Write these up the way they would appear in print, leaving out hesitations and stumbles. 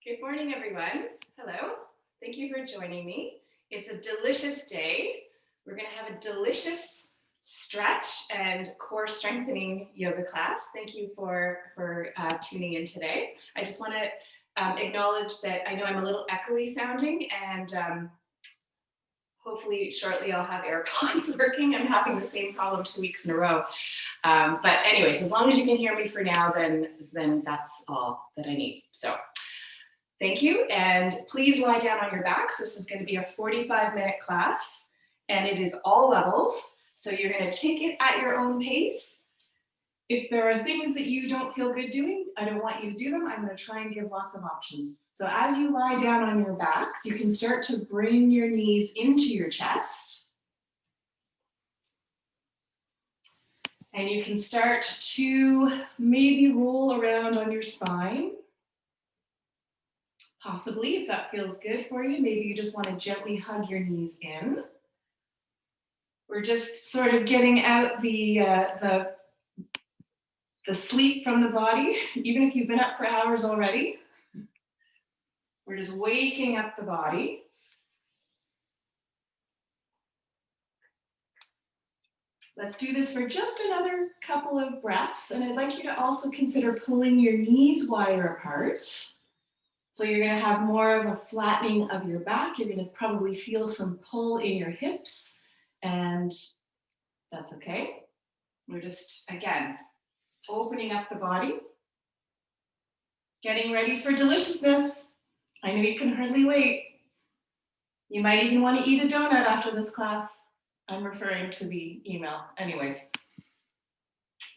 Good morning, everyone. Hello. Thank you for joining me. It's a delicious day. We're going to have a delicious stretch and core strengthening yoga class. Thank you for tuning in today. I just want to acknowledge that I know I'm a little echoey sounding, and hopefully shortly I'll have AirPods working. I'm having the same problem 2 weeks in a row. But anyways, as long as you can hear me for now, then that's all that I need. So thank you, and please lie down on your backs. This is going to be a 45-minute class, and it is all levels, so you're going to take it at your own pace. If there are things that you don't feel good doing, I don't want you to do them. I'm going to try and give lots of options. So as you lie down on your backs, you can start to bring your knees into your chest, and you can start to maybe roll around on your spine. Possibly, if that feels good for you, maybe you just want to gently hug your knees in. We're just sort of getting out the sleep from the body, even if you've been up for hours already. We're just waking up the body. Let's do this for just another couple of breaths, and I'd like you to also consider pulling your knees wider apart. So you're going to have more of a flattening of your back. You're going to probably feel some pull in your hips, and that's okay. We're just, again, opening up the body, getting ready for deliciousness. I know you can hardly wait. You might even want to eat a donut after this class. I'm referring to the email. Anyways,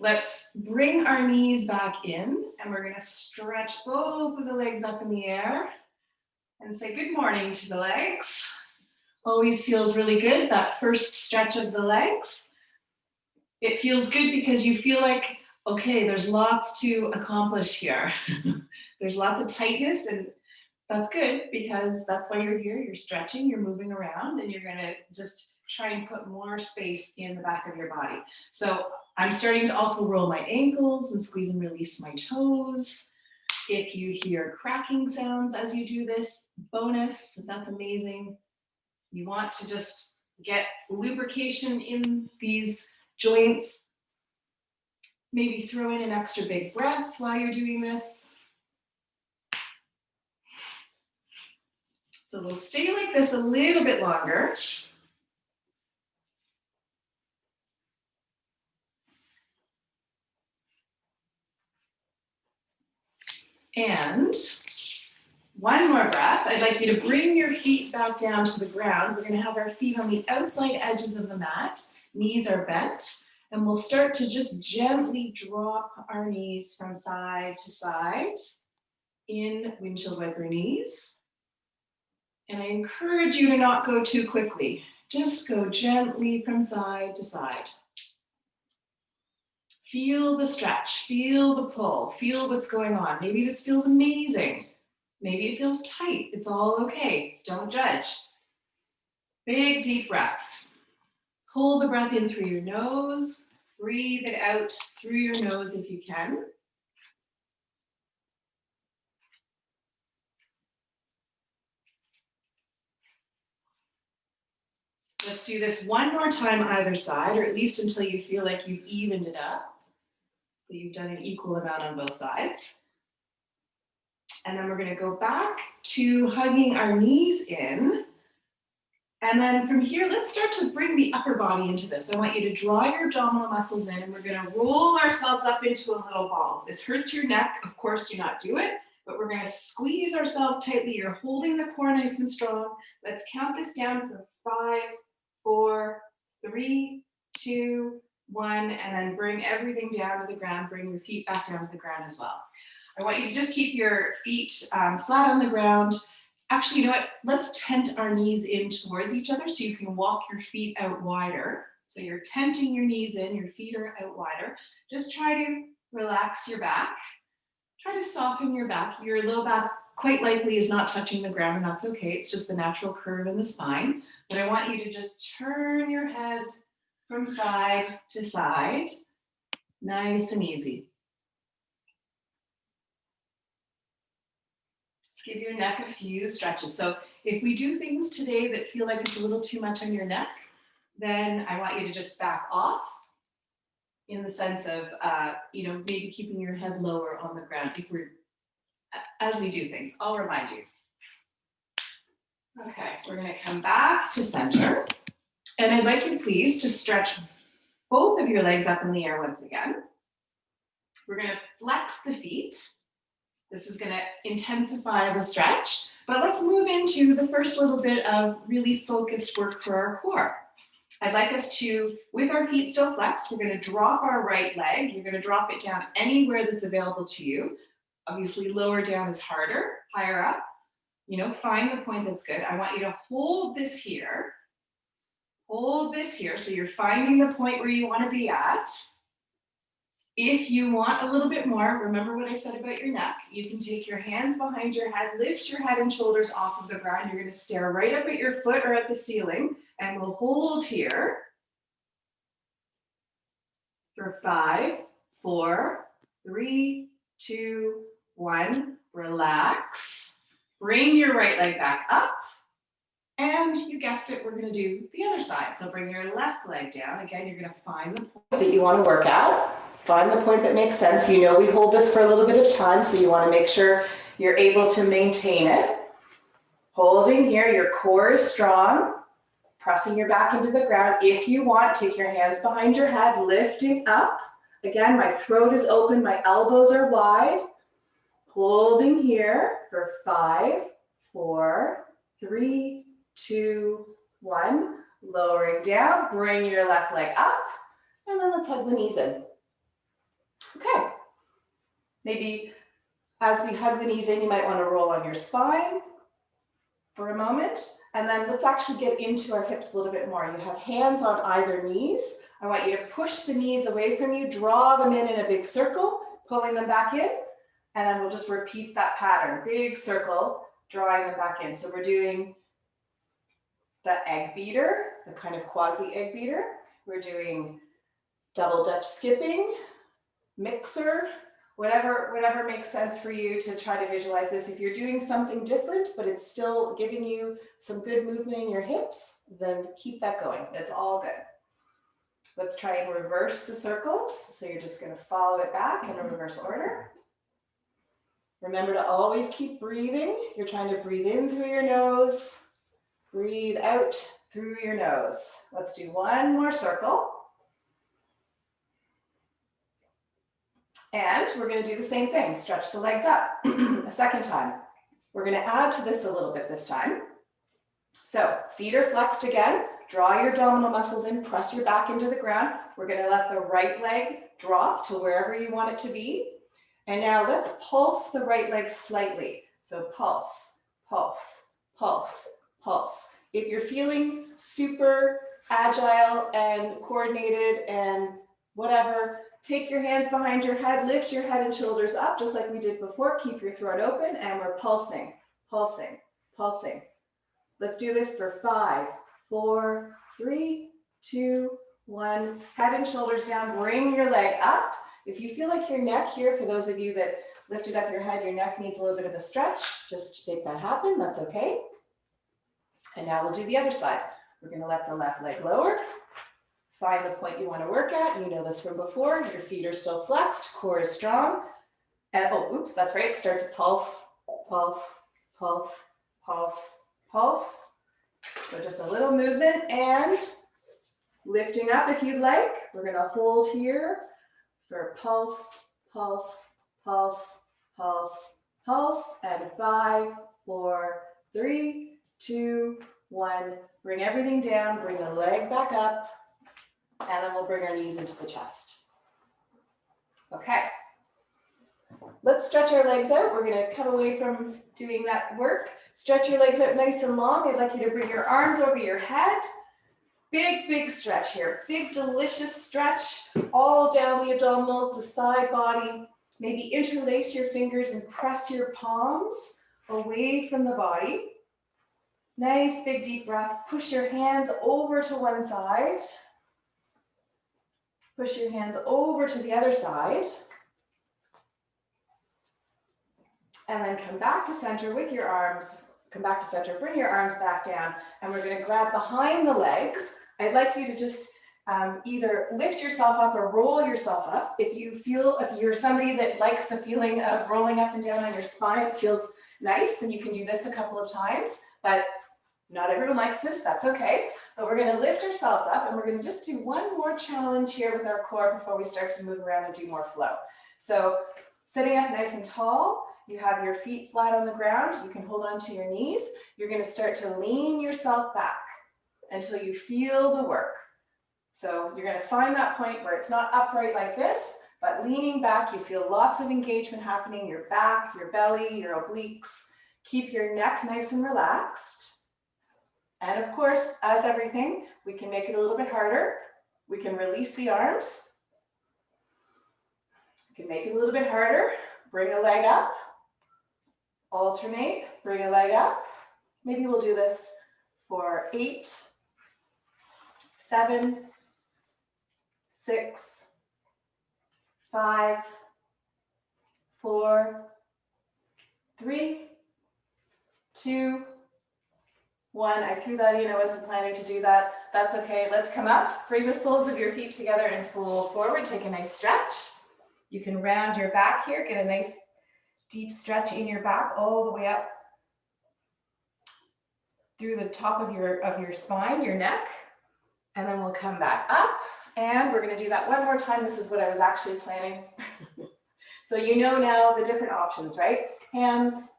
let's bring our knees back in, and we're going to stretch both of the legs up in the air and say good morning to the legs. Always feels really good, that first stretch of the legs. It feels good because you feel like, okay, there's lots to accomplish here. There's lots of tightness, and that's good because that's why you're here. You're stretching, you're moving around, and you're going to just try and put more space in the back of your body. So I'm starting to also roll my ankles and squeeze and release my toes. If you hear cracking sounds as you do this, bonus, that's amazing. You want to just get lubrication in these joints. Maybe throw in an extra big breath while you're doing this. So we'll stay like this a little bit longer. And one more breath. I'd like you to bring your feet back down to the ground. We're going to have our feet on the outside edges of the mat. Knees are bent. And we'll start to just gently drop our knees from side to side in windshield wiper knees. And I encourage you to not go too quickly. Just go gently from side to side. Feel the stretch, feel the pull, feel what's going on. Maybe this feels amazing. Maybe it feels tight. It's all okay. Don't judge. Big, deep breaths. Pull the breath in through your nose. Breathe it out through your nose if you can. Let's do this one more time either side, or at least until you feel like you've evened it up, that you've done an equal amount on both sides. And then we're going to go back to hugging our knees in. And then from here, let's start to bring the upper body into this. I want you to draw your abdominal muscles in, and we're going to roll ourselves up into a little ball. If this hurts your neck, of course, do not do it, but we're going to squeeze ourselves tightly. You're holding the core nice and strong. Let's count this down for 5, 4, 3, 2, 1, and then bring everything down to the ground. Bring your feet back down to the ground as well. I want you to just keep your feet flat on the ground. Actually, you know what? Let's tent our knees in towards each other so you can walk your feet out wider. So you're tenting your knees in, your feet are out wider. Just try to relax your back. Try to soften your back. Your low back quite likely is not touching the ground, and that's okay. It's just the natural curve in the spine. But I want you to just turn your head from side to side, nice and easy. Give your neck a few stretches. So if we do things today that feel like it's a little too much on your neck, then I want you to just back off in the sense of, maybe keeping your head lower on the ground as we do things. I'll remind you. Okay, we're gonna come back to center. And I'd like you please to stretch both of your legs up in the air once again. We're gonna flex the feet. This is gonna intensify the stretch, but let's move into the first little bit of really focused work for our core. I'd like us to, with our feet still flexed, we're gonna drop our right leg. You're gonna drop it down anywhere that's available to you. Obviously, lower down is harder, higher up. Find the point that's good. I want you to hold this here. Hold this here, so you're finding the point where you wanna be at. If you want a little bit more, remember what I said about your neck. You can take your hands behind your head, lift your head and shoulders off of the ground. You're gonna stare right up at your foot or at the ceiling, and we'll hold here for 5, 4, 3, 2, 1. Relax. Bring your right leg back up. And you guessed it, we're gonna do the other side. So bring your left leg down. Again, you're gonna find the point that you wanna work at. Find the point that makes sense. We hold this for a little bit of time, so you wanna make sure you're able to maintain it. Holding here, your core is strong. Pressing your back into the ground. If you want, take your hands behind your head, lifting up. Again, my throat is open, my elbows are wide. Holding here for 5, 4, 3, 2, 1. Lowering down, bring your left leg up, and then let's hug the knees in. Okay. Maybe as we hug the knees in, you might want to roll on your spine for a moment, and then let's actually get into our hips a little bit more. You have hands on either knees. I want you to push the knees away from you, draw them in a big circle, pulling them back in, and then we'll just repeat that pattern. Big circle, drawing them back in. So we're doing the egg beater, the kind of quasi egg beater. We're doing double Dutch skipping, mixer, whatever makes sense for you to try to visualize this. If you're doing something different, but it's still giving you some good movement in your hips, then keep that going. That's all good. Let's try and reverse the circles. So you're just going to follow it back in a reverse order. Remember to always keep breathing. You're trying to breathe in through your nose, breathe out through your nose. Let's do one more circle. And we're going to do the same thing. Stretch the legs up a second time. We're going to add to this a little bit this time. So feet are flexed again. Draw your abdominal muscles in, press your back into the ground. We're going to let the right leg drop to wherever you want it to be. And now let's pulse the right leg slightly. So pulse, pulse, pulse, pulse. If you're feeling super agile and coordinated and whatever, take your hands behind your head, lift your head and shoulders up, just like we did before. Keep your throat open, and we're pulsing, pulsing, pulsing. Let's do this for 5, 4, 3, 2, 1. Head and shoulders down, bring your leg up. If you feel like your neck here, for those of you that lifted up your head, your neck needs a little bit of a stretch, just make that happen, that's okay. And now we'll do the other side. We're gonna let the left leg lower. Find the point you want to work at. You know this from before. Your feet are still flexed, core is strong. And that's right. Start to pulse, pulse, pulse, pulse, pulse. So just a little movement and lifting up if you'd like. We're going to hold here for pulse, pulse, pulse, pulse, pulse. And 5, 4, 3, 2, 1. Bring everything down. Bring the leg back up. And then we'll bring our knees into the chest. Okay. Let's stretch our legs out. We're going to cut away from doing that work. Stretch your legs out nice and long. I'd like you to bring your arms over your head. Big, big stretch here. Big, delicious stretch all down the abdominals, the side body. Maybe interlace your fingers and press your palms away from the body. Nice, big, deep breath. Push your hands over to one side. Push your hands over to the other side. and then come back to center with your arms. Come back to center, bring your arms back down, and we're gonna grab behind the legs. I'd like you to just either lift yourself up or roll yourself up. If you're somebody that likes the feeling of rolling up and down on your spine, it feels nice, then you can do this a couple of times, but not everyone likes this, that's okay. But we're gonna lift ourselves up and we're gonna just do one more challenge here with our core before we start to move around and do more flow. So sitting up nice and tall, you have your feet flat on the ground, you can hold on to your knees. You're gonna start to lean yourself back until you feel the work. So you're gonna find that point where it's not upright like this, but leaning back, you feel lots of engagement happening, your back, your belly, your obliques. Keep your neck nice and relaxed. And of course, as everything, we can make it a little bit harder. We can release the arms. We can make it a little bit harder. Bring a leg up. Alternate, bring a leg up. Maybe we'll do this for 8, 7, 6, 5, 4, 3, 2, 1. I threw that in, I wasn't planning to do that. That's okay, let's come up. Bring the soles of your feet together and fold forward. Take a nice stretch. You can round your back here, get a nice deep stretch in your back all the way up through the top of your spine, your neck. And then we'll come back up. And we're gonna do that one more time. This is what I was actually planning. So you know now the different options, right? Hands,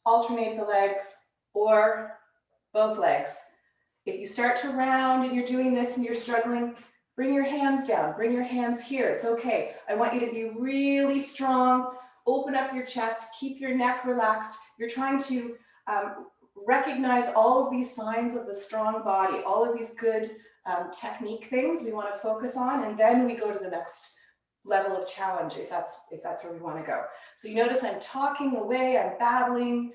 alternate the legs, or both legs. If you start to round and you're doing this and you're struggling, bring your hands down, bring your hands here, it's okay. I want you to be really strong, open up your chest, keep your neck relaxed. You're trying to recognize all of these signs of the strong body, all of these good technique things we want to focus on, and then we go to the next level of challenge if that's where we want to go. So you notice I'm talking away, I'm babbling.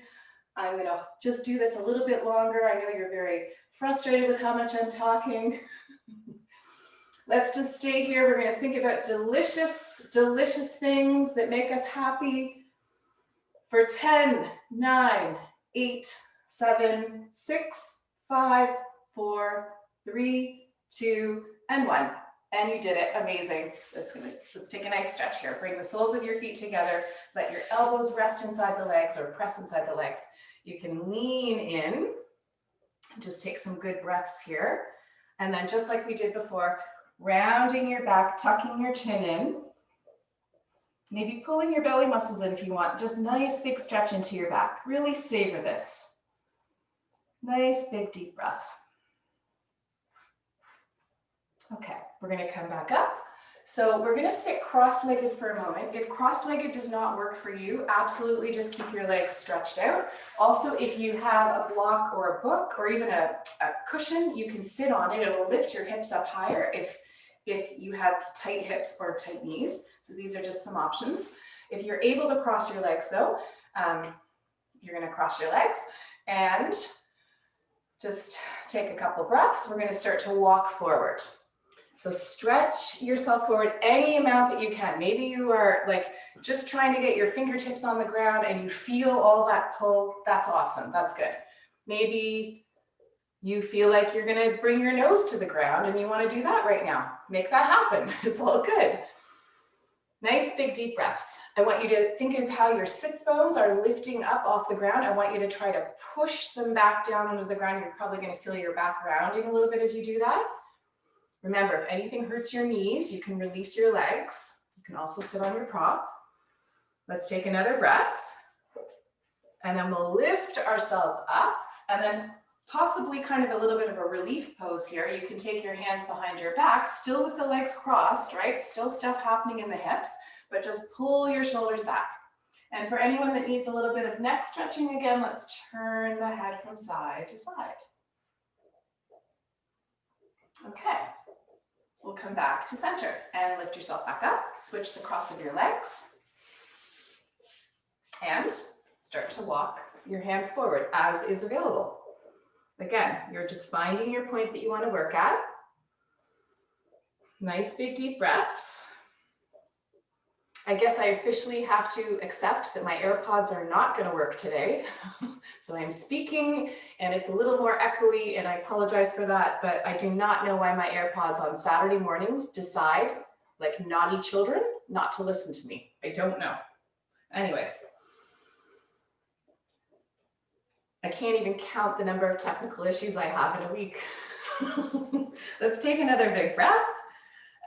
I'm gonna just do this a little bit longer. I know you're very frustrated with how much I'm talking. Let's just stay here. We're gonna think about delicious, delicious things that make us happy for 10, 9, 8, 7, 6, 5, 4, 3, 2, and 1. And you did it, amazing. Let's take a nice stretch here. Bring the soles of your feet together. Let your elbows rest inside the legs or press inside the legs. You can lean in, just take some good breaths here. And then just like we did before, rounding your back, tucking your chin in. Maybe pulling your belly muscles in if you want. Just nice big stretch into your back. Really savor this. Nice big deep breath. Okay, we're gonna come back up. So we're gonna sit cross-legged for a moment. If cross-legged does not work for you, absolutely just keep your legs stretched out. Also, if you have a block or a book or even a cushion, you can sit on it. It will lift your hips up higher if you have tight hips or tight knees. So these are just some options. If you're able to cross your legs though, you're gonna cross your legs and just take a couple breaths. We're gonna start to walk forward. So stretch yourself forward any amount that you can. Maybe you are like just trying to get your fingertips on the ground and you feel all that pull. That's awesome, that's good. Maybe you feel like you're gonna bring your nose to the ground and you wanna do that right now. Make that happen, it's all good. Nice big deep breaths. I want you to think of how your sits bones are lifting up off the ground. I want you to try to push them back down onto the ground. You're probably gonna feel your back rounding a little bit as you do that. Remember, if anything hurts your knees, you can release your legs. You can also sit on your prop. Let's take another breath. And then we'll lift ourselves up and then possibly kind of a little bit of a relief pose here. You can take your hands behind your back, still with the legs crossed, right? Still stuff happening in the hips, but just pull your shoulders back. And for anyone that needs a little bit of neck stretching again, let's turn the head from side to side. Okay. We'll come back to center and lift yourself back up. Switch the cross of your legs and start to walk your hands forward as is available. Again, you're just finding your point that you want to work at. Nice big deep breaths. I guess I officially have to accept that my AirPods are not going to work today. So I'm speaking and it's a little more echoey, and I apologize for that, but I do not know why my AirPods on Saturday mornings decide, like naughty children, not to listen to me. I don't know. Anyways, I can't even count the number of technical issues I have in a week. Let's take another big breath,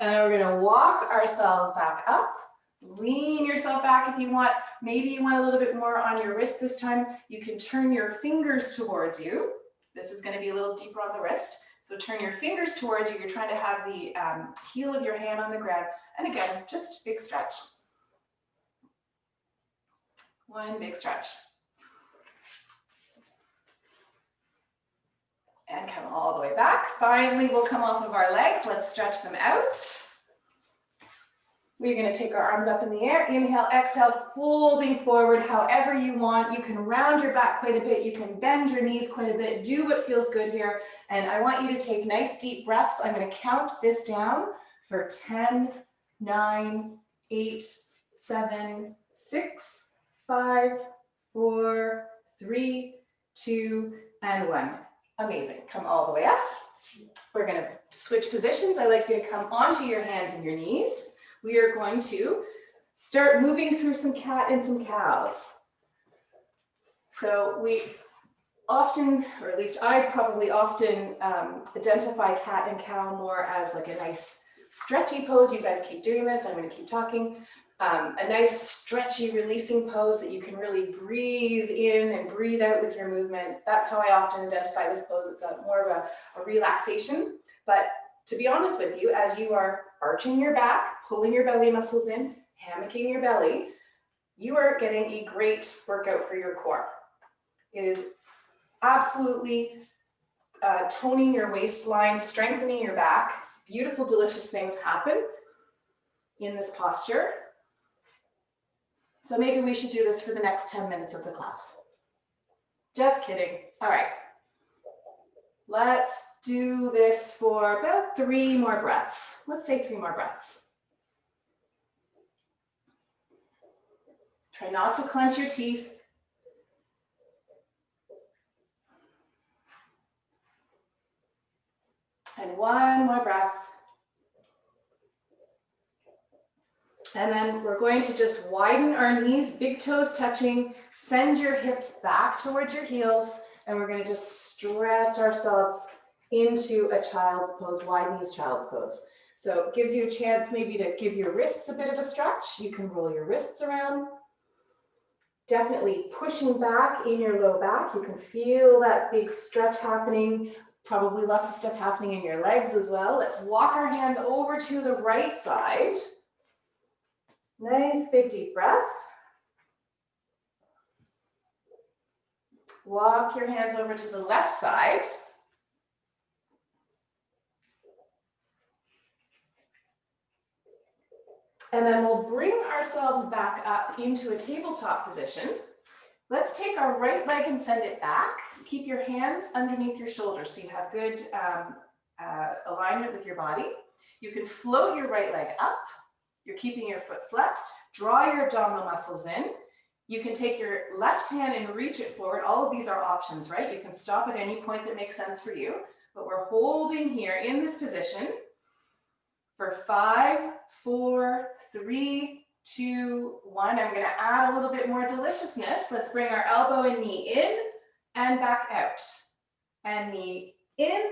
and then we're going to walk ourselves back up. Lean yourself back if you want. Maybe you want a little bit more on your wrist this time. You can turn your fingers towards you. This is going to be a little deeper on the wrist. So turn your fingers towards you. You're trying to have the heel of your hand on the ground. And again, just big stretch. One big stretch. And come all the way back. Finally, we'll come off of our legs. Let's stretch them out. We're going to take our arms up in the air. Inhale, exhale, folding forward however you want. You can round your back quite a bit. You can bend your knees quite a bit. Do what feels good here. And I want you to take nice deep breaths. I'm going to count this down for 10, 9, 8, 7, 6, 5, 4, 3, 2, and 1. Amazing. Come all the way up. We're going to switch positions. I'd like you to come onto your hands and your knees. We are going to start moving through some cat and some cows. So we often, or at least I probably often identify cat and cow more as like a nice stretchy pose. You guys keep doing this. I'm going to keep talking. A nice stretchy releasing pose that you can really breathe in and breathe out with your movement. That's how I often identify this pose. It's more of a relaxation. But to be honest with you, as you are arching your back, pulling your belly muscles in, hammocking your belly, you are getting a great workout for your core. It is absolutely toning your waistline, strengthening your back. Beautiful, delicious things happen in this posture. So maybe we should do this for the next 10 minutes of the class. Just kidding. All right. Let's do this for about 3 more breaths. Let's say 3 more breaths. Try not to clench your teeth. And 1 more breath. And then we're going to just widen our knees, big toes touching, send your hips back towards your heels, and we're going to just stretch ourselves into a child's pose, wide knees child's pose. So it gives you a chance maybe to give your wrists a bit of a stretch. You can roll your wrists around. Definitely pushing back in your low back. You can feel that big stretch happening, probably lots of stuff happening in your legs as well. Let's walk our hands over to the right side. Nice big deep breath. Walk your hands over to the left side. And then we'll bring ourselves back up into a tabletop position. Let's take our right leg and send it back. Keep your hands underneath your shoulders so you have good alignment with your body. You can float your right leg up. You're keeping your foot flexed. Draw your abdominal muscles in. You can take your left hand and reach it forward. All of these are options, right? You can stop at any point that makes sense for you. But we're holding here in this position for 5, 4, 3, 2, 1. I'm going to add a little bit more deliciousness. Let's bring our elbow and knee in and back out. And knee in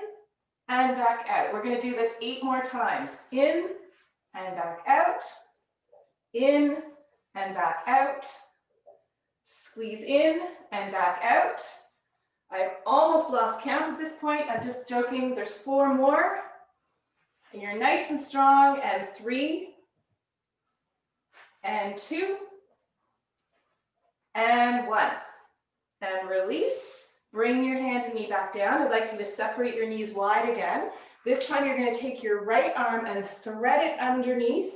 and back out. We're going to do this 8 more times. In and back out. In and back out. Squeeze in and back out. I've almost lost count at this point. I'm just joking. There's 4 more. And you're nice and strong. And 3. And 2. And 1. And release. Bring your hand and knee back down. I'd like you to separate your knees wide again. This time you're going to take your right arm and thread it underneath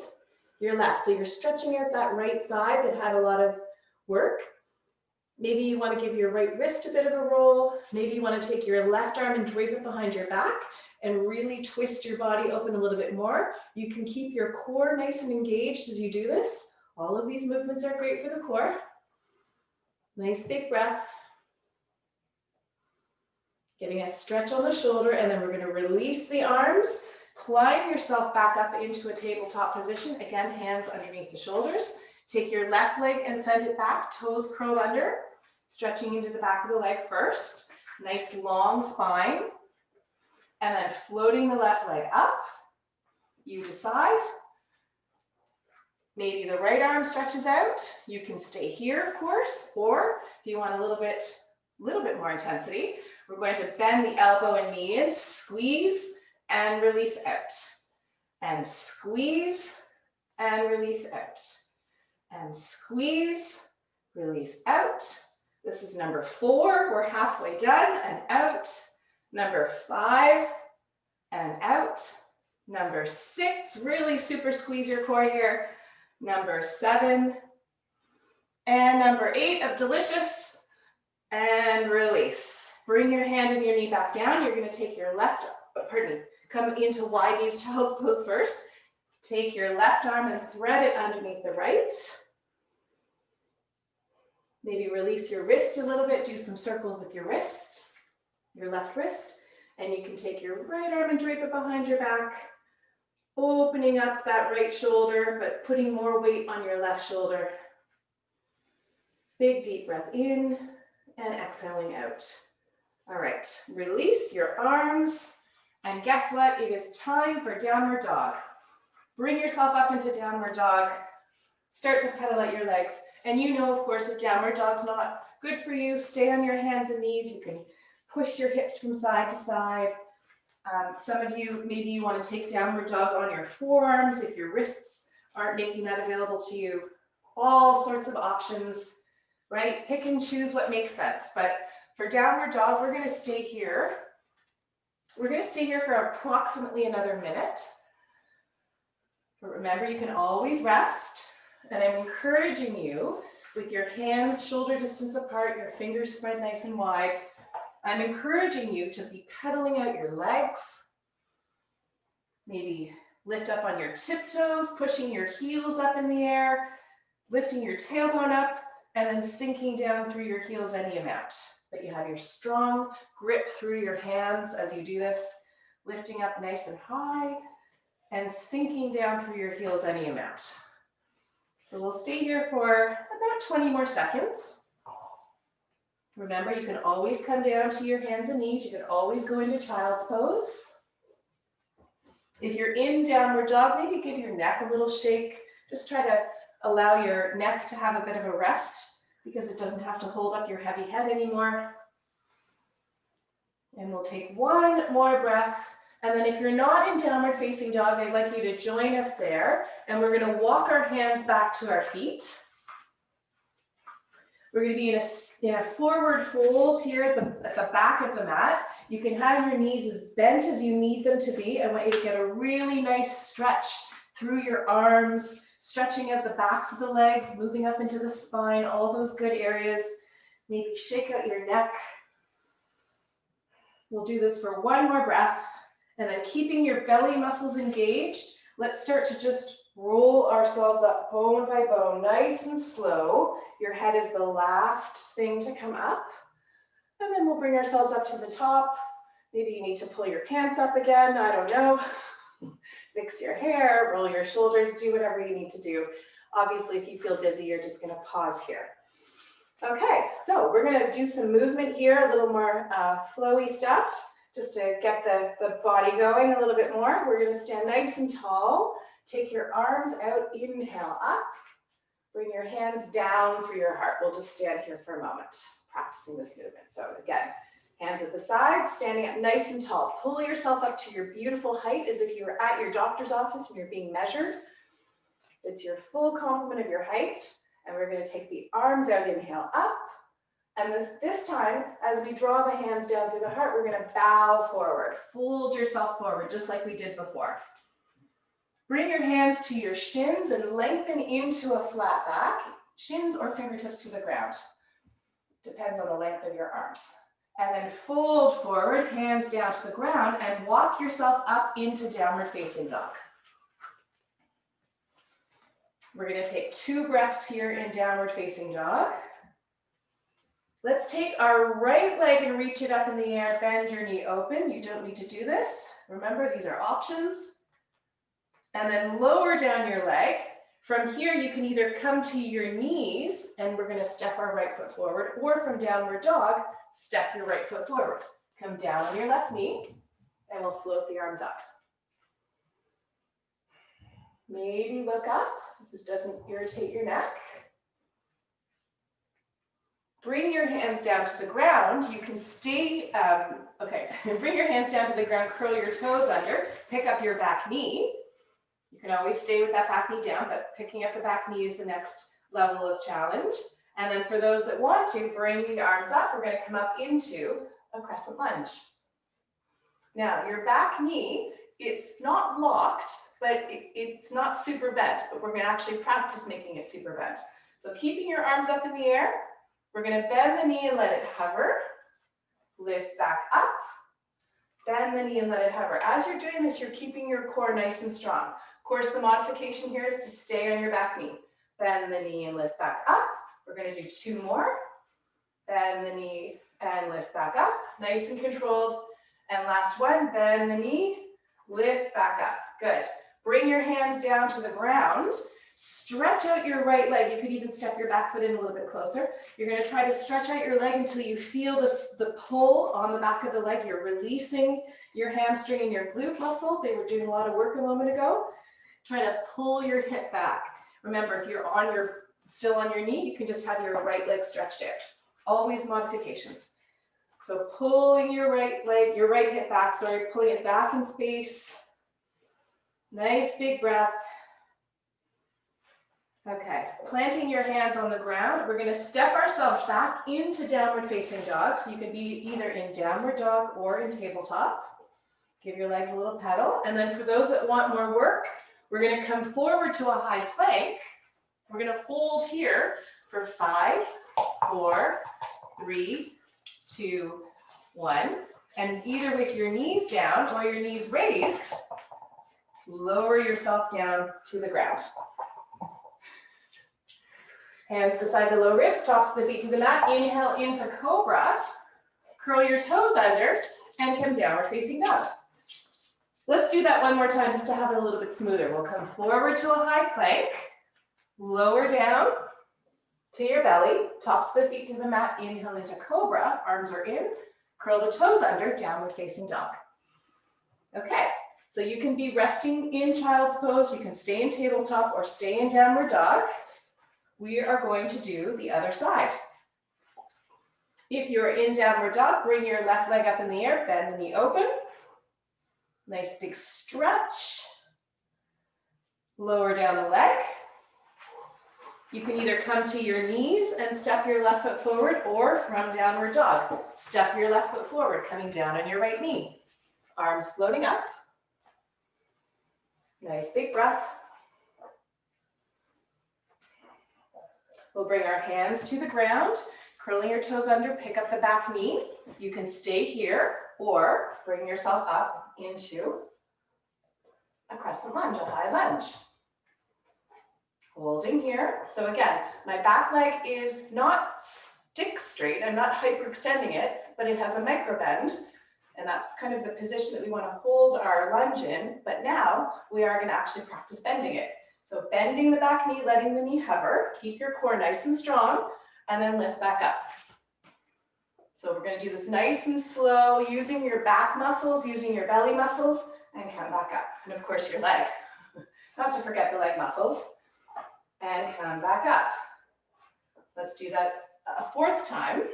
your left. So you're stretching out that right side that had a lot of work. Maybe you want to give your right wrist a bit of a roll. Maybe you want to take your left arm and drape it behind your back and really twist your body open a little bit more. You can keep your core nice and engaged as you do this, All of these movements are great for the core. Nice big breath. Getting a stretch on the shoulder, and then we're going to release the arms. Climb yourself back up into a tabletop position. Again, hands underneath the shoulders. Take your left leg and send it back, toes curled under, stretching into the back of the leg first. Nice long spine. And then floating the left leg up. You decide. Maybe the right arm stretches out. You can stay here, of course, or if you want a little bit more intensity, we're going to bend the elbow and knee in, squeeze and release out. And squeeze and release out. And squeeze, release out. This is number 4. We're halfway done, and out. Number 5, and out. Number 6, really super squeeze your core here. Number 7, and number 8 of delicious, and release. Bring your hand and your knee back down. You're going to take your come into wide knees child's pose first. Take your left arm and thread it underneath the right. Maybe release your wrist a little bit. Do some circles with your wrist, your left wrist. And you can take your right arm and drape it behind your back, opening up that right shoulder, but putting more weight on your left shoulder. Big deep breath in and exhaling out. All right, release your arms. And guess what? It is time for downward dog. Bring yourself up into downward dog. Start to pedal out your legs. And you know, of course, if downward dog's not good for you, stay on your hands and knees. You can push your hips from side to side. Some of you, maybe you want to take downward dog on your forearms if your wrists aren't making that available to you. All sorts of options, right? Pick and choose what makes sense. But for downward dog, we're going to stay here. We're going to stay here for approximately another minute. But remember, you can always rest. And I'm encouraging you with your hands shoulder distance apart, your fingers spread nice and wide. I'm encouraging you to be pedaling out your legs. Maybe lift up on your tiptoes, pushing your heels up in the air, lifting your tailbone up, and then sinking down through your heels any amount. But you have your strong grip through your hands as you do this, lifting up nice and high, and sinking down through your heels any amount. So we'll stay here for about 20 more seconds. Remember, you can always come down to your hands and knees. You can always go into child's pose. If you're in downward dog, maybe give your neck a little shake. Just try to allow your neck to have a bit of a rest because it doesn't have to hold up your heavy head anymore. And we'll take one more breath. And then if you're not in downward facing dog, I'd like you to join us there. And we're going to walk our hands back to our feet. We're going to be in a forward fold here at the back of the mat. You can have your knees as bent as you need them to be. I want you to get a really nice stretch through your arms, stretching out the backs of the legs, moving up into the spine, all those good areas. Maybe shake out your neck. We'll do this for one more breath. And then keeping your belly muscles engaged, let's start to just roll ourselves up bone by bone, nice and slow. Your head is the last thing to come up. And then we'll bring ourselves up to the top. Maybe you need to pull your pants up again, I don't know. Fix your hair, roll your shoulders, do whatever you need to do. Obviously, if you feel dizzy, you're just gonna pause here. Okay, so we're gonna do some movement here, a little more flowy stuff, just to get the body going a little bit more. We're gonna stand nice and tall. Take your arms out, inhale up. Bring your hands down through your heart. We'll just stand here for a moment, practicing this movement. So again, hands at the sides, standing up nice and tall. Pull yourself up to your beautiful height as if you were at your doctor's office and you're being measured. It's your full complement of your height. And we're gonna take the arms out, inhale up. And this time, as we draw the hands down through the heart, we're gonna bow forward. Fold yourself forward, just like we did before. Bring your hands to your shins and lengthen into a flat back, shins or fingertips to the ground. Depends on the length of your arms. And then fold forward, hands down to the ground, and walk yourself up into downward facing dog. We're going to take 2 breaths here in downward facing dog. Let's take our right leg and reach it up in the air. Bend your knee open. You don't need to do this. Remember, these are options. And then lower down your leg. From here, you can either come to your knees, and we're going to step our right foot forward, or from downward dog, step your right foot forward. Come down on your left knee, and we'll float the arms up. Maybe look up if this doesn't irritate your neck. Bring your hands down to the ground. You can stay, bring your hands down to the ground, curl your toes under, pick up your back knee. You can always stay with that back knee down, but picking up the back knee is the next level of challenge. And then for those that want to, bring the arms up. We're going to come up into a crescent lunge. Now, your back knee, it's not locked, but it's not super bent, but we're going to actually practice making it super bent. So keeping your arms up in the air, we're going to bend the knee and let it hover, lift back up, bend the knee and let it hover. As you're doing this, you're keeping your core nice and strong. Of course, the modification here is to stay on your back knee. Bend the knee and lift back up. We're going to do 2 more. Bend the knee and lift back up, nice and controlled. And last one, bend the knee, lift back up. Good. Bring your hands down to the ground. Stretch out your right leg. You could even step your back foot in a little bit closer. You're going to try to stretch out your leg until you feel the pull on the back of the leg. You're releasing your hamstring and your glute muscle. They were doing a lot of work a moment ago. Try to pull your hip back. Remember, if you're still on your knee, you can just have your right leg stretched out. Always modifications. So pulling your right hip back, pulling it back in space. Nice big breath. Okay, planting your hands on the ground, we're going to step ourselves back into downward facing dog. So you can be either in downward dog or in tabletop. Give your legs a little pedal. And then for those that want more work, we're going to come forward to a high plank. We're going to hold here for 5, 4, 3, 2, 1. And either with your knees down or your knees raised, lower yourself down to the ground. Hands beside the low ribs, tops of the feet to the mat. Inhale into cobra. Curl your toes under and come downward facing dog. Let's do that one more time just to have it a little bit smoother. We'll come forward to a high plank. Lower down to your belly. Tops of the feet to the mat. Inhale into cobra. Arms are in. Curl the toes under. Downward facing dog. Okay. So you can be resting in child's pose. You can stay in tabletop or stay in downward dog. We are going to do the other side. If you're in downward dog, bring your left leg up in the air, bend the knee open. Nice big stretch. Lower down the leg. You can either come to your knees and step your left foot forward, or from downward dog, step your left foot forward, coming down on your right knee. Arms floating up. Nice big breath. We'll bring our hands to the ground, curling your toes under, pick up the back knee. You can stay here or bring yourself up into a crescent lunge, a high lunge. Holding here. So again, my back leg is not stick straight. I'm not hyperextending it, but it has a micro bend. And that's kind of the position that we want to hold our lunge in. But now we are going to actually practice bending it. So bending the back knee, letting the knee hover, keep your core nice and strong, and then lift back up. So we're going to do this nice and slow, using your back muscles, using your belly muscles, and come back up. And of course your leg, not to forget the leg muscles, and come back up. Let's do that a 4th time,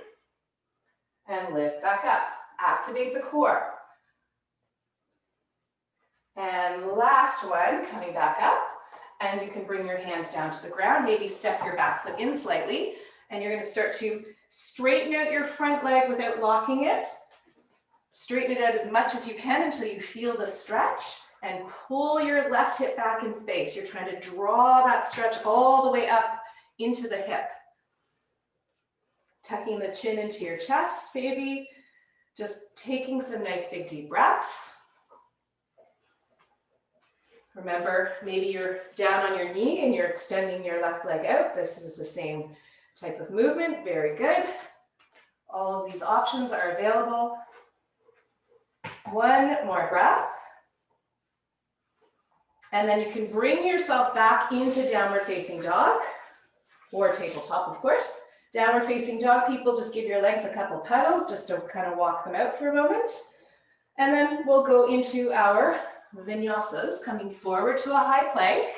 and lift back up. Activate the core. And last one, coming back up. And you can bring your hands down to the ground, maybe step your back foot in slightly, and you're going to start to straighten out your front leg without locking it. Straighten it out as much as you can until you feel the stretch, and pull your left hip back in space. You're trying to draw that stretch all the way up into the hip. Tucking the chin into your chest, maybe. Just taking some nice big deep breaths. Remember, maybe you're down on your knee and you're extending your left leg out. This is the same type of movement. Very good. All of these options are available. One more breath. And then you can bring yourself back into downward facing dog or tabletop, of course. Downward facing dog, people, just give your legs a couple pedals just to kind of walk them out for a moment. And then we'll go into our vinyasas, coming forward to a high plank.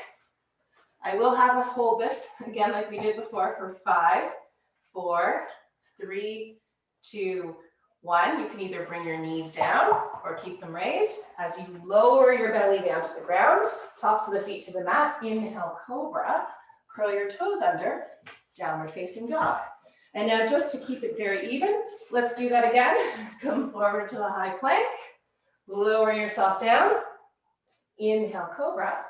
I will have us hold this again like we did before for 5, 4, 3, 2, 1. You can either bring your knees down or keep them raised. As you lower your belly down to the ground, tops of the feet to the mat, inhale, cobra, curl your toes under, downward facing dog. And now just to keep it very even, let's do that again. Come forward to the high plank, lower yourself down, inhale, cobra,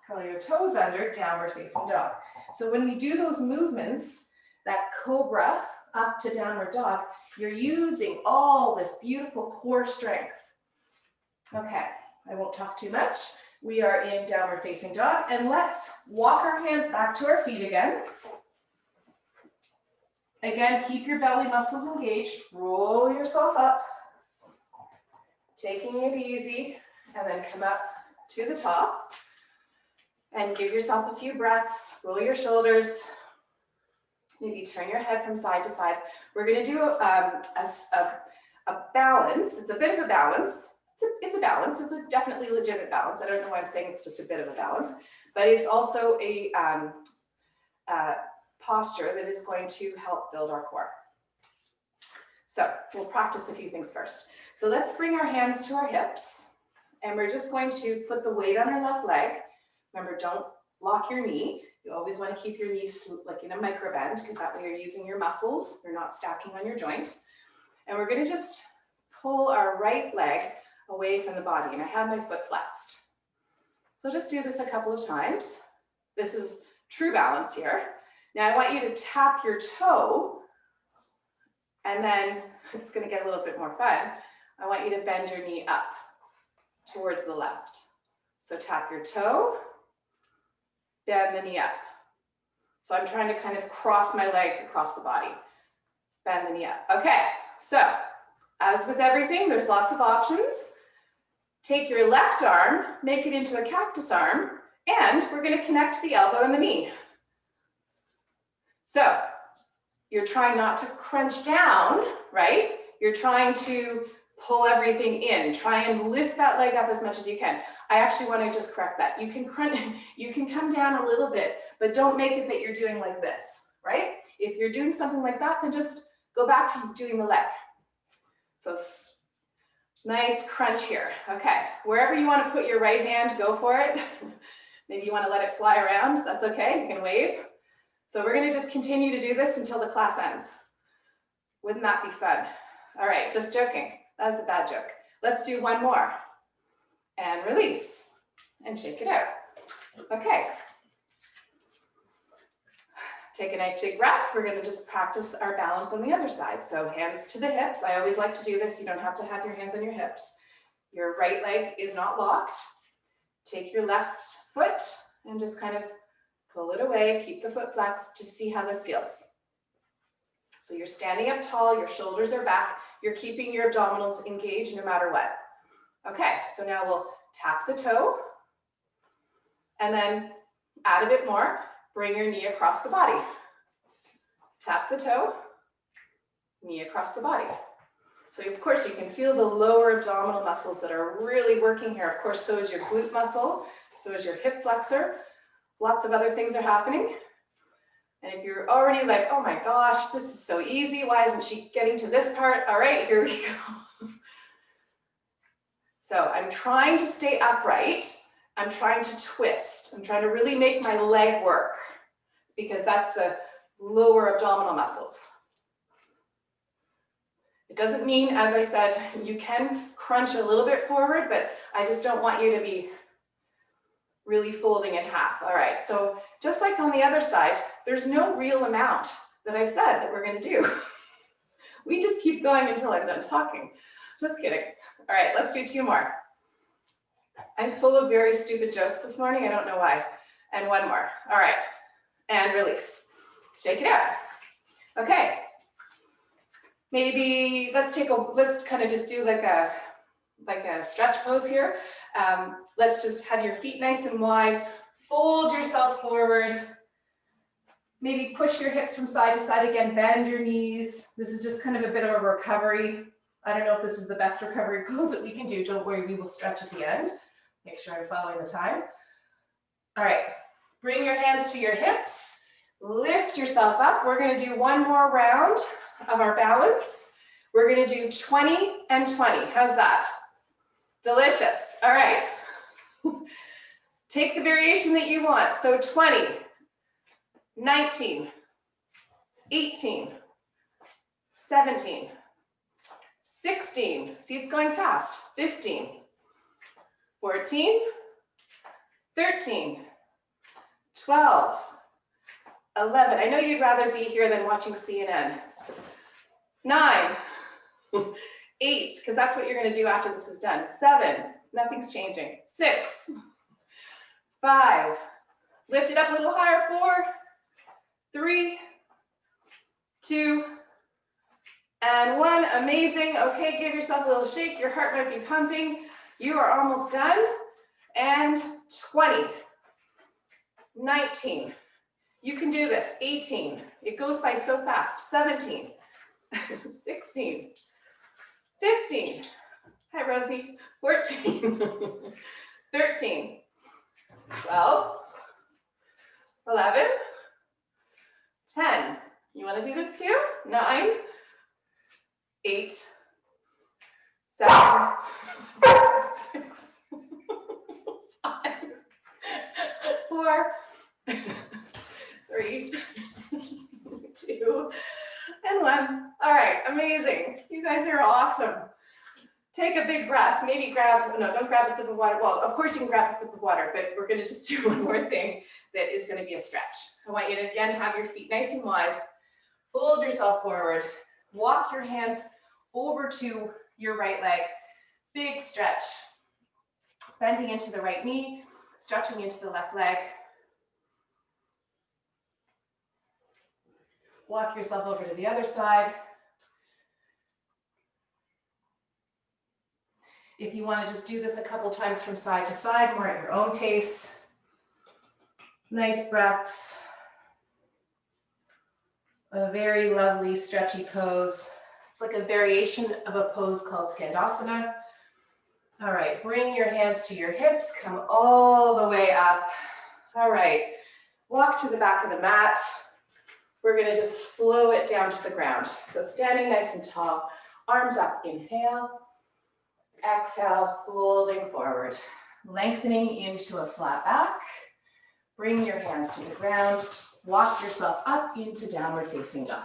curl your toes under, downward facing dog. So when we do those movements, that cobra up to downward dog, you're using all this beautiful core strength. Okay, I won't talk too much. We are in downward facing dog, and let's walk our hands back to our feet again. Again, keep your belly muscles engaged. Roll yourself up, taking it easy, and then come up to the top. And give yourself a few breaths. Roll your shoulders. Maybe turn your head from side to side. We're going to do a balance. It's a bit of a balance. It's a balance. It's a definitely legitimate balance. I don't know why I'm saying it's just a bit of a balance, but it's also a posture that is going to help build our core. So we'll practice a few things first. So let's bring our hands to our hips, and we're just going to put the weight on our left leg. Remember, don't lock your knee. You always want to keep your knees like in a micro bend, because that way you're using your muscles. You're not stacking on your joint. And we're going to just pull our right leg away from the body. And I have my foot flexed. So just do this a couple of times. This is true balance here. Now I want you to tap your toe, and then it's going to get a little bit more fun. I want you to bend your knee up towards the left. So tap your toe, bend the knee up. So I'm trying to kind of cross my leg across the body. Bend the knee up. Okay, so as with everything, there's lots of options. Take your left arm, make it into a cactus arm, and we're going to connect the elbow and the knee. So you're trying not to crunch down, right? You're trying to pull everything in. Try and lift that leg up as much as you can. I actually want to just correct that. You can come down a little bit, but don't make it that you're doing like this, right? If you're doing something like that, then just go back to doing the leg. So nice crunch here. Okay, wherever you want to put your right hand, go for it. Maybe you want to let it fly around. That's okay. You can wave. So we're going to just continue to do this until the class ends. Wouldn't that be fun? All right, just joking. That was a bad joke. Let's do one more. And release. And shake it out. Okay. Take a nice big breath. We're going to just practice our balance on the other side. So hands to the hips. I always like to do this. You don't have to have your hands on your hips. Your right leg is not locked. Take your left foot and just kind of pull it away. Keep the foot flexed. Just see how this feels. So you're standing up tall. Your shoulders are back. You're keeping your abdominals engaged no matter what. Okay, so now we'll tap the toe and then add a bit more. Bring your knee across the body. Tap the toe, knee across the body. So of course you can feel the lower abdominal muscles that are really working here. Of course, so is your glute muscle, so is your hip flexor. Lots of other things are happening. And if you're already like, oh my gosh, this is so easy. Why isn't she getting to this part? All right, here we go. So I'm trying to stay upright. I'm trying to twist. I'm trying to really make my leg work because that's the lower abdominal muscles. It doesn't mean, as I said, you can crunch a little bit forward, but I just don't want you to be really folding in half. All right, so just like on the other side, there's no real amount that I've said that we're going to do. We just keep going until I'm done talking. Just kidding. All right, let's do two more. I'm full of very stupid jokes this morning. I don't know why. And one more. All right. And release. Shake it out. Okay. Maybe let's kind of just do like a stretch pose here. Let's just have your feet nice and wide. Fold yourself forward. Maybe push your hips from side to side again. Bend your knees. This is just kind of a bit of a recovery. I don't know if this is the best recovery pose that we can do. Don't worry, we will stretch at the end. Make sure I'm following the time. All right, bring your hands to your hips. Lift yourself up. We're going to do one more round of our balance. We're going to do 20 and 20. How's that? Delicious. All right. Take the variation that you want. So 20, 19, 18, 17, 16. See, it's going fast. 15, 14, 13, 12, 11. I know you'd rather be here than watching CNN. 9, 8, because that's what you're going to do after this is done. 7, nothing's changing. 6, 5, lift it up a little higher. 4, 3, 2, and 1. Amazing. Okay, give yourself a little shake. Your heart might be pumping. You are almost done. And 20, 19. You can do this. 18. It goes by so fast. 17, 16, 15. Hi, Rosie. 14, 13, 12, 11, 10. You want to do this too? 9, 8, 7, 6, 5, 4, 3, 2, and 1. All right, amazing. You guys are awesome. Take a big breath. Maybe don't grab a sip of water. Well, of course you can grab a sip of water, but we're going to just do one more thing that is going to be a stretch. I want you to, again, have your feet nice and wide. Fold yourself forward. Walk your hands over to your right leg. Big stretch. Bending into the right knee, stretching into the left leg. Walk yourself over to the other side. If you want to just do this a couple times from side to side, more at your own pace. Nice breaths. A very lovely stretchy pose. It's like a variation of a pose called Skandasana. All right, bring your hands to your hips, come all the way up. All right, walk to the back of the mat. We're gonna just flow it down to the ground. So standing nice and tall, arms up, inhale. Exhale, folding forward. Lengthening into a flat back. Bring your hands to the ground. Walk yourself up into downward facing dog.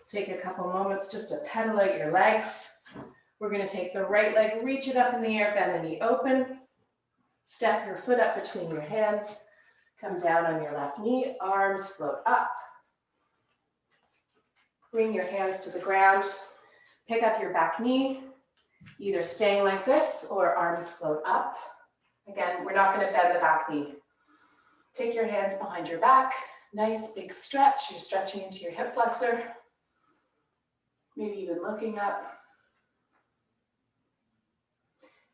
Take a couple moments just to pedal out your legs. We're going to take the right leg, reach it up in the air, bend the knee open. Step your foot up between your hands. Come down on your left knee, arms float up. Bring your hands to the ground. Pick up your back knee, either staying like this or arms float up. Again, we're not going to bend the back knee. Take your hands behind your back. Nice big stretch. You're stretching into your hip flexor. Maybe even looking up.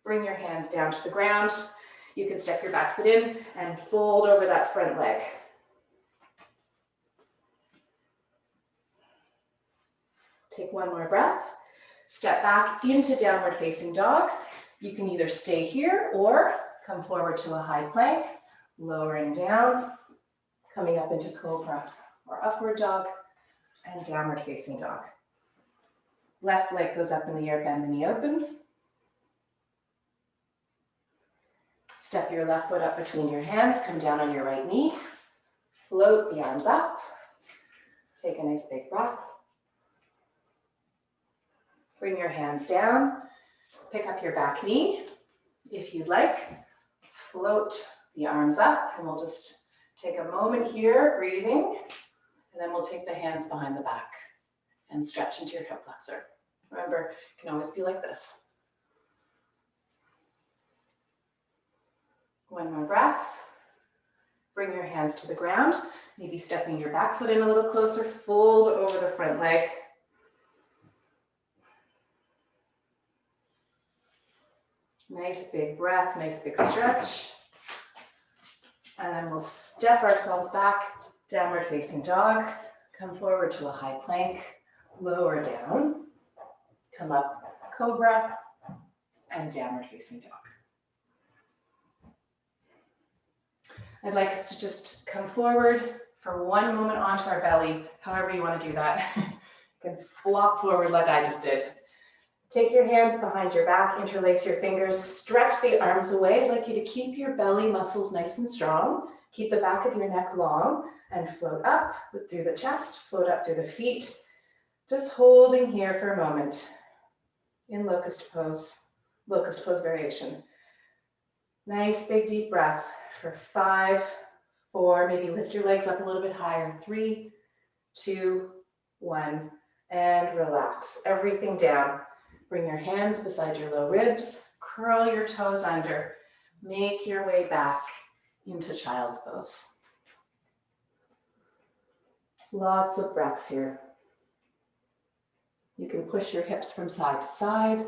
Bring your hands down to the ground. You can step your back foot in and fold over that front leg. Take one more breath. Step back into downward facing dog. You can either stay here or come forward to a high plank, lowering down, coming up into cobra or upward dog, and downward facing dog. Left leg goes up in the air, bend the knee open. Step your left foot up between your hands, come down on your right knee. Float the arms up. Take a nice big breath. Bring your hands down. Pick up your back knee. If you'd like, float the arms up, and we'll just take a moment here, breathing, and then we'll take the hands behind the back and stretch into your hip flexor. Remember, it can always be like this. One more breath. Bring your hands to the ground, maybe stepping your back foot in a little closer, fold over the front leg. Nice big breath, nice big stretch. And then we'll step ourselves back, downward facing dog. Come forward to a high plank, lower down. Come up, cobra, and downward facing dog. I'd like us to just come forward for one moment onto our belly, however you want to do that. You can flop forward like I just did. Take your hands behind your back, interlace your fingers, stretch the arms away. I'd like you to keep your belly muscles nice and strong. Keep the back of your neck long and float up through the chest, float up through the feet. Just holding here for a moment in locust pose variation. Nice big deep breath for 5, 4, maybe lift your legs up a little bit higher. 3, 2, 1, and relax everything down. Bring your hands beside your low ribs, curl your toes under, make your way back into child's pose. Lots of breaths here. You can push your hips from side to side,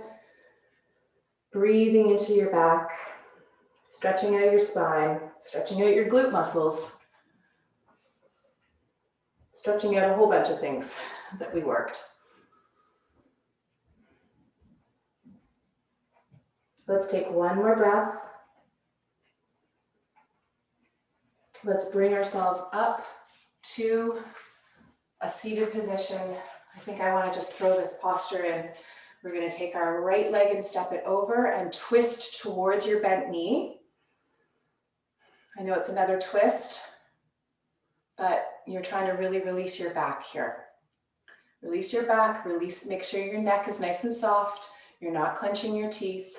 breathing into your back, stretching out your spine, stretching out your glute muscles, stretching out a whole bunch of things that we worked. Let's take one more breath. Let's bring ourselves up to a seated position. I think I want to just throw this posture in. We're going to take our right leg and step it over and twist towards your bent knee. I know it's another twist, but you're trying to really release your back here. Release your back, make sure your neck is nice and soft. You're not clenching your teeth.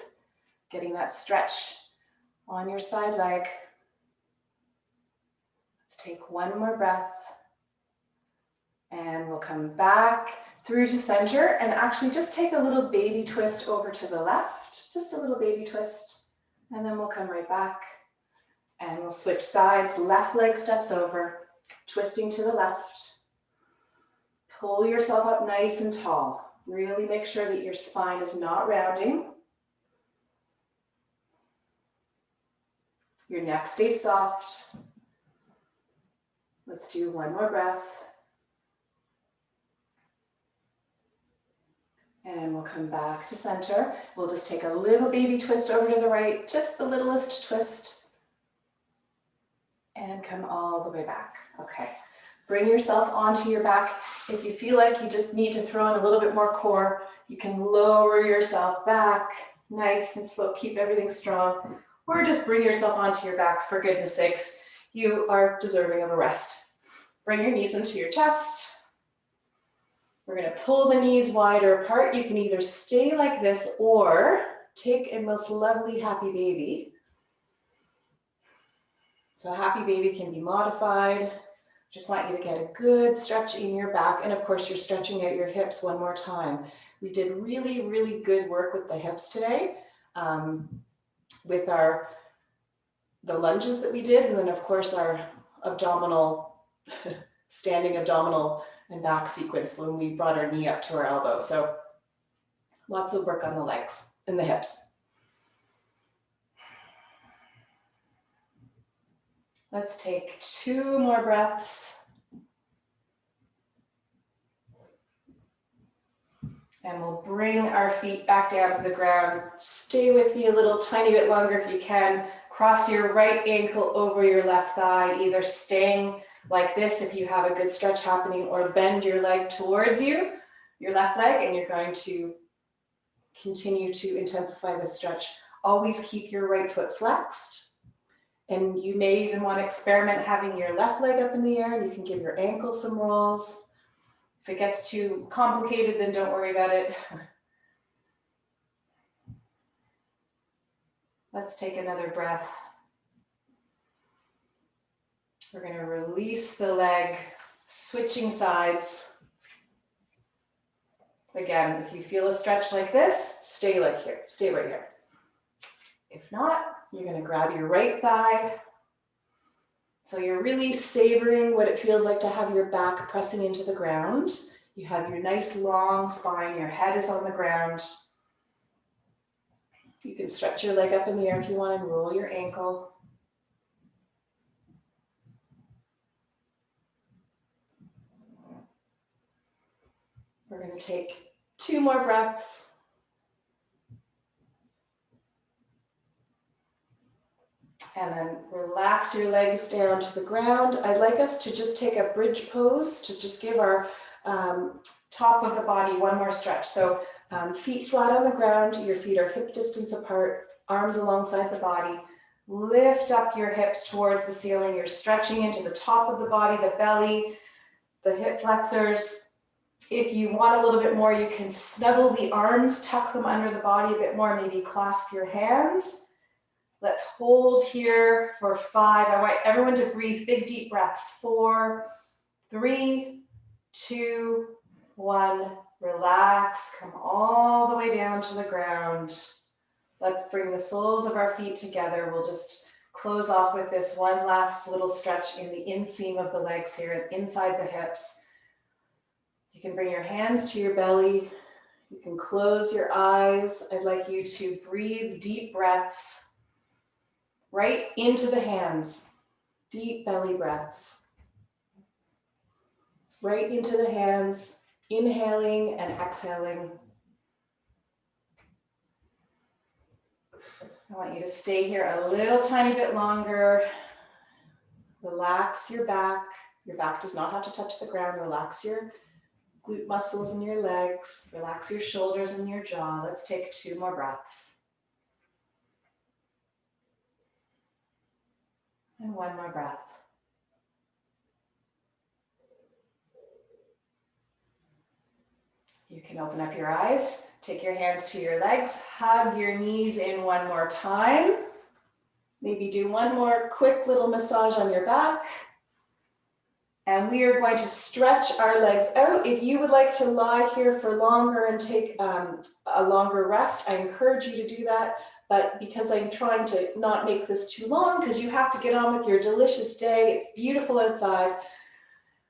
Getting that stretch on your side leg. Let's take one more breath. And we'll come back through to center and actually just take a little baby twist over to the left. Just a little baby twist. And then we'll come right back. And we'll switch sides. Left leg steps over, twisting to the left. Pull yourself up nice and tall. Really make sure that your spine is not rounding. Your neck stays soft. Let's do one more breath. And we'll come back to center. We'll just take a little baby twist over to the right, just the littlest twist. And come all the way back. Okay. Bring yourself onto your back. If you feel like you just need to throw in a little bit more core, you can lower yourself back, nice and slow. Keep everything strong. Or just bring yourself onto your back, for goodness sakes. You are deserving of a rest. Bring your knees into your chest. We're going to pull the knees wider apart. You can either stay like this or take a most lovely happy baby. So a happy baby can be modified. Just want you to get a good stretch in your back. And of course, you're stretching out your hips one more time. We did really, really good work with the hips today. With the lunges that we did, and then of course our abdominal, standing abdominal and back sequence when we brought our knee up to our elbow. So lots of work on the legs and the hips. Let's take 2 more breaths. And we'll bring our feet back down to the ground. Stay with me a little tiny bit longer if you can. Cross your right ankle over your left thigh, either staying like this if you have a good stretch happening, or bend your leg towards you, your left leg, and you're going to continue to intensify the stretch. Always keep your right foot flexed. And you may even want to experiment having your left leg up in the air, and you can give your ankle some rolls. If it gets too complicated, then don't worry about it. Let's take another breath. We're going to release the leg, switching sides. Again, if you feel a stretch like this, stay right here. If not, You're going to grab your right thigh. So you're really savoring what it feels like to have your back pressing into the ground. You have your nice long spine, your head is on the ground. You can stretch your leg up in the air if you want and roll your ankle. We're going to take 2 more breaths. And then relax your legs down to the ground. I'd like us to just take a bridge pose to just give our top of the body one more stretch. So feet flat on the ground, your feet are hip distance apart, arms alongside the body. Lift up your hips towards the ceiling. You're stretching into the top of the body, the belly, the hip flexors. If you want a little bit more, you can snuggle the arms, tuck them under the body a bit more, maybe clasp your hands. Let's hold here for 5. I want everyone to breathe big, deep breaths. 4, 3, 2, 1. Relax, come all the way down to the ground. Let's bring the soles of our feet together. We'll just close off with this one last little stretch in the inseam of the legs here, inside the hips. You can bring your hands to your belly. You can close your eyes. I'd like you to breathe deep breaths right into the hands. Deep belly breaths. Right into the hands, inhaling and exhaling. I want you to stay here a little tiny bit longer. Relax your back. Your back does not have to touch the ground. Relax your glute muscles in your legs. Relax your shoulders and your jaw. Let's take 2 more breaths. And 1 more breath. You can open up your eyes, take your hands to your legs, hug your knees in 1 more time. Maybe do 1 more quick little massage on your back. And we are going to stretch our legs out. If you would like to lie here for longer and take a longer rest, I encourage you to do that. But because I'm trying to not make this too long, because you have to get on with your delicious day, it's beautiful outside,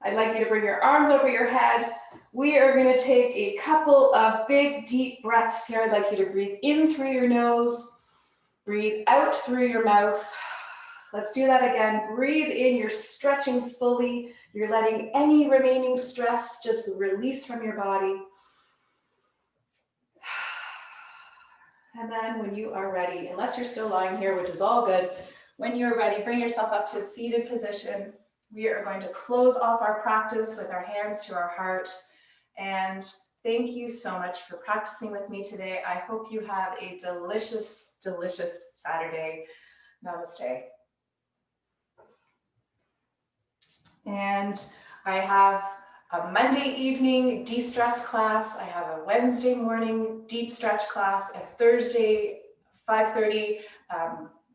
I'd like you to bring your arms over your head. We are going to take a couple of big, deep breaths here. I'd like you to breathe in through your nose, breathe out through your mouth. Let's do that again. Breathe in, you're stretching fully. You're letting any remaining stress just release from your body. And then when you are ready, unless you're still lying here, which is all good, when you're ready, bring yourself up to a seated position. We are going to close off our practice with our hands to our heart. And thank you so much for practicing with me today. I hope you have a delicious, delicious Saturday. Namaste. And I have a Monday evening de-stress class. I have a Wednesday morning deep stretch class, a Thursday 5:30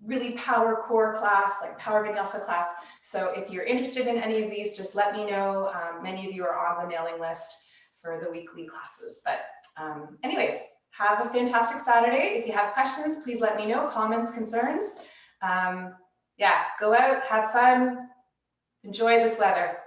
really power core class, like power vinyasa class. So if you're interested in any of these, just let me know. Many of you are on the mailing list for the weekly classes. But anyways, have a fantastic Saturday. If you have questions, please let me know, comments, concerns. Yeah, go out, have fun, enjoy this weather.